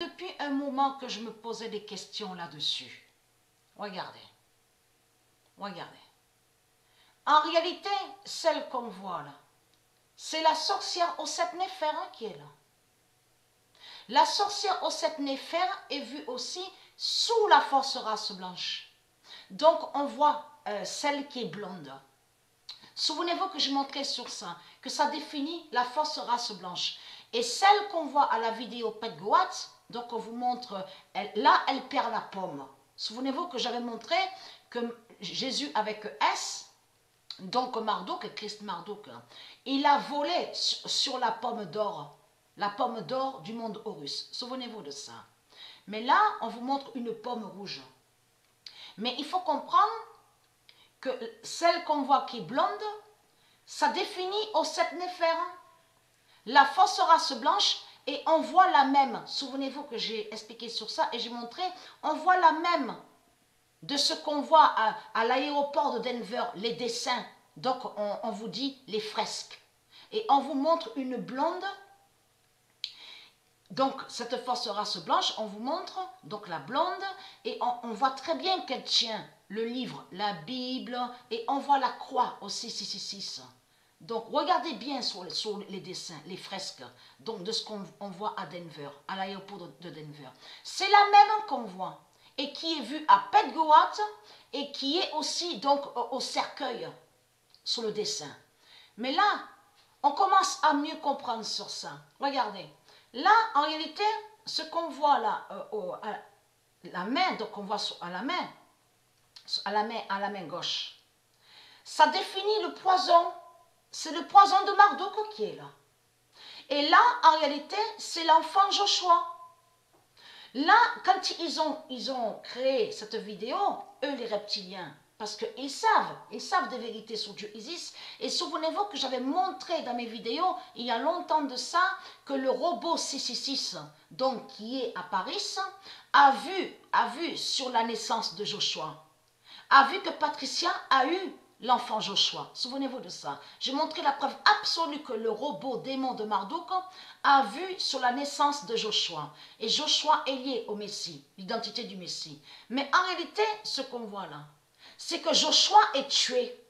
Depuis un moment que je me posais des questions là-dessus. Regardez. Regardez. En réalité, celle qu'on voit là, c'est la sorcière aux 7 néphères qui est là. La sorcière aux 7 néphères est vue aussi sous la fausse race blanche. Donc on voit celle qui est blonde. Souvenez-vous que je montrais sur ça, que ça définit la fausse race blanche. Et celle qu'on voit à la vidéo Pet Goat, donc on vous montre, là elle perd la pomme. Souvenez-vous que j'avais montré que Jésus avec S, donc Marduk, Christ Marduk, il a volé sur la pomme d'or du monde Horus. Souvenez-vous de ça. Mais là, on vous montre une pomme rouge. Mais il faut comprendre que celle qu'on voit qui est blonde, ça définit aux 7 néphères la fausse race blanche, et on voit la même. Souvenez-vous que j'ai expliqué sur ça et j'ai montré, on voit la même de ce qu'on voit à l'aéroport de Denver, les dessins. Donc on vous dit les fresques. Et on vous montre une blonde. Donc cette fausse race blanche, on vous montre donc la blonde, et on voit très bien qu'elle tient le livre, la Bible, et on voit la croix aussi 666. Donc regardez bien sur les dessins, les fresques, donc de ce qu'on voit à Denver, à l'aéroport de Denver. C'est la même qu'on voit, et qui est vue à Pet Goat, et qui est aussi donc au cercueil sur le dessin. Mais là, on commence à mieux comprendre sur ça. Regardez. Là, en réalité, ce qu'on voit là, à la main, donc on voit à la main gauche, ça définit le poison. C'est le poison de Marduk qui est là. Et là, en réalité, c'est l'enfant Joshua. Là, quand ils ont créé cette vidéo, eux les reptiliens, parce qu'ils savent des vérités sur Dieu Isis. Et souvenez-vous que j'avais montré dans mes vidéos, il y a longtemps de ça, que le robot 666, donc qui est à Paris, a vu sur la naissance de Joshua, a vu que Patricia a eu l'enfant Joshua. Souvenez-vous de ça. J'ai montré la preuve absolue que le robot démon de Marduk a vu sur la naissance de Joshua. Et Joshua est lié au Messie, l'identité du Messie. Mais en réalité, ce qu'on voit là, c'est que Joshua est tué.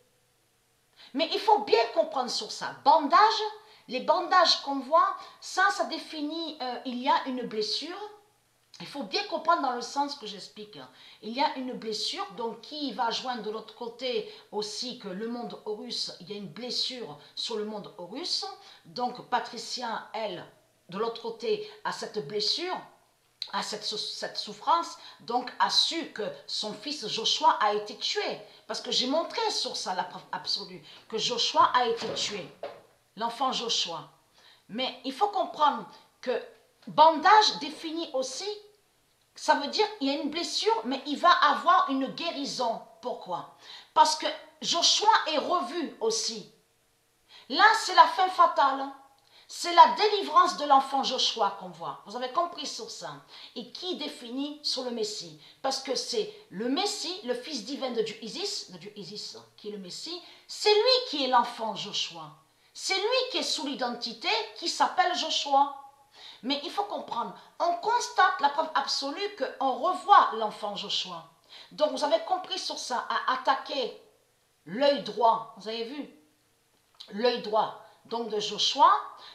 Mais il faut bien comprendre sur ça. Bandage, les bandages qu'on voit, ça définit, il y a une blessure. Il faut bien comprendre dans le sens que j'explique. Il y a une blessure, donc qui va joindre de l'autre côté aussi que le monde Horus, il y a une blessure sur le monde Horus. Donc Patricia, elle, de l'autre côté, a cette blessure, a cette souffrance, donc a su que son fils Joshua a été tué. Parce que j'ai montré sur ça la preuve absolue, que Joshua a été tué, l'enfant Joshua. Mais il faut comprendre que bandage définit aussi, ça veut dire qu'il y a une blessure, mais il va avoir une guérison. Pourquoi? Parce que Joshua est revu aussi. Là, c'est la fin fatale. C'est la délivrance de l'enfant Joshua qu'on voit. Vous avez compris sur ça. Et qui définit sur le Messie? Parce que c'est le Messie, le fils divin de Dieu Isis, qui est le Messie. C'est lui qui est l'enfant Joshua. C'est lui qui est sous l'identité qui s'appelle Joshua. Mais il faut comprendre, on constate la preuve absolue qu'on revoit l'enfant Joshua. Donc vous avez compris sur ça, à attaquer l'œil droit, vous avez vu, l'œil droit donc de Joshua.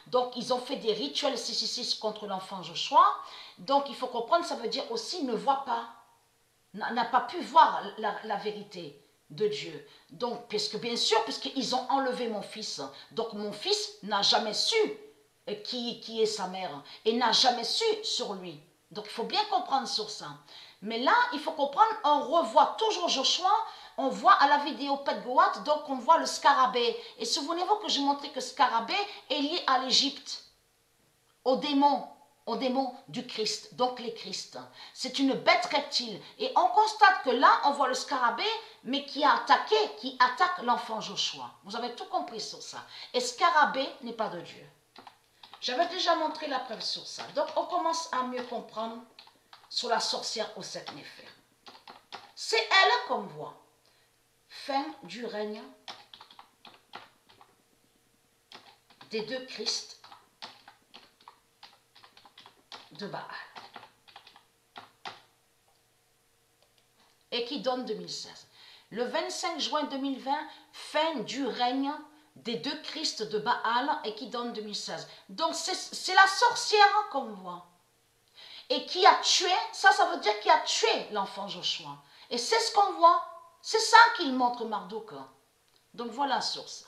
Donc ils ont fait des rituels 666 contre l'enfant Joshua. Donc il faut comprendre, ça veut dire aussi ne voit pas, n'a pas pu voir la vérité de Dieu. Donc, bien sûr, puisqu'ils ont enlevé mon fils, donc mon fils n'a jamais su qui est sa mère, et n'a jamais su sur lui. Donc il faut bien comprendre sur ça. Mais là, il faut comprendre, on revoit toujours Joshua, on voit à la vidéo Pet Goat, donc on voit le scarabée. Et souvenez-vous que j'ai montré que scarabée est lié à l'Égypte, au démon du Christ, donc les Christ. C'est une bête reptile. Et on constate que là, on voit le scarabée, mais qui attaque l'enfant Joshua. Vous avez tout compris sur ça. Et scarabée n'est pas de Dieu. J'avais déjà montré la preuve sur ça. Donc, on commence à mieux comprendre sur la sorcière aux 7 néphères. C'est elle qu'on voit. Fin du règne des deux Christ de Baal. et qui donne 2016. Le 25 juin 2020, fin du règne des deux Christ de Baal et qui donne 2016. Donc c'est la sorcière qu'on voit. Et qui a tué, ça veut dire qui a tué l'enfant Joshua. Et c'est ce qu'on voit. C'est ça qu'il montre Marduk. Donc voilà la source.